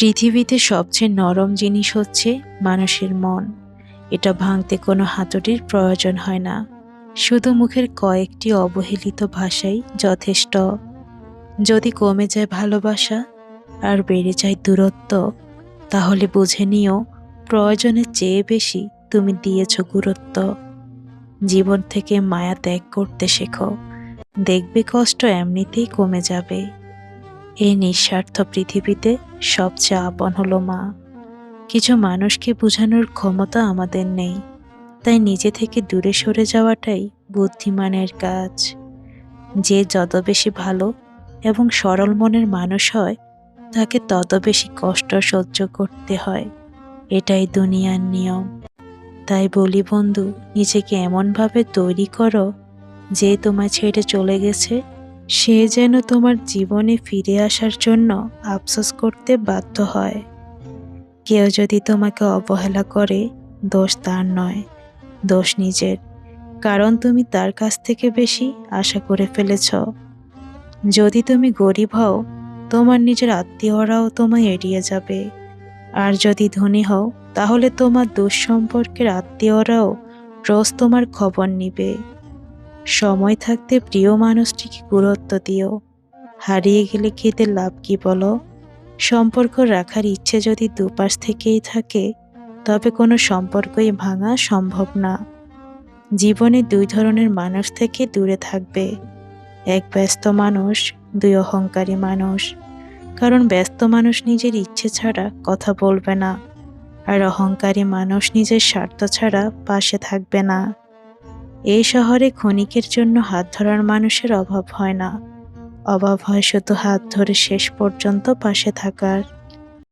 পৃথিবীতে সবচেয়ে নরম জিনিস হচ্ছে মানুষের মন। এটা ভাঙতে কোনো হাতুড়ির প্রয়োজন হয় না, শুধু মুখের কয়েকটি অবহেলিত ভাষাই যথেষ্ট। যদি কমে যায় ভালোবাসা আর বেড়ে যায় দূরত্ব, তাহলে বুঝে নিও প্রয়োজনের চেয়ে বেশি তুমি দিয়েছ গুরুত্ব। জীবন থেকে মায়া ত্যাগ করতে শেখো, দেখবে কষ্ট এমনিতেই কমে যাবে। এই নিঃস্বার্থ পৃথিবীতে সবচেয়ে আপন হলো মা। কিছু মানুষকে বোঝানোর ক্ষমতা আমাদের নেই, তাই নিজে থেকে দূরে সরে যাওয়াটাই বুদ্ধিমানের কাজ। যে যত বেশি ভালো এবং সরল মনের মানুষ হয়, তাকে তত বেশি কষ্ট সহ্য করতে হয়। এটাই দুনিয়ার নিয়ম। তাই বলি বন্ধু, নিজেকে এমনভাবে তৈরি করো যে তোমায় ছেড়ে চলে গেছে সে যেন তোমার জীবনে ফিরে আসার জন্য আফসোস করতে বাধ্য হয়। কেউ যদি তোমাকে অবহেলা করে, দোষ তার নয়, দোষ নিজের। কারণ তুমি তার কাছ থেকে বেশি আশা করে ফেলেছ। যদি তুমি গরিব হও, তোমার নিজের আত্মীয়রাও তোমায় এড়িয়ে যাবে। আর যদি ধনী হও, তাহলে তোমার দুঃসম্পর্কের আত্মীয়রাও রোজ তোমার খবর নিবে। সময় থাকতে প্রিয় মানুষটিকে গুরুত্ব দিও, হারিয়ে গেলে কেঁদে লাভ কি বলো? সম্পর্ক রাখার ইচ্ছে যদি দুপাশ থেকেই থাকে, তবে কোনো সম্পর্কই ভাঙা সম্ভব না। জীবনে দুই ধরনের মানুষ থেকে দূরে থাকবে, এক ব্যস্ত মানুষ, দুই অহংকারী মানুষ। কারণ ব্যস্ত মানুষ নিজের ইচ্ছে ছাড়া কথা বলবে না, আর অহংকারী মানুষ নিজের স্বার্থ ছাড়া পাশে থাকবে না। এই শহরে ক্ষণিকের জন্য হাত ধরার মানুষের অভাব হয় না, অভাব হয় শুধু হাত ধরে শেষ পর্যন্ত পাশে থাকার।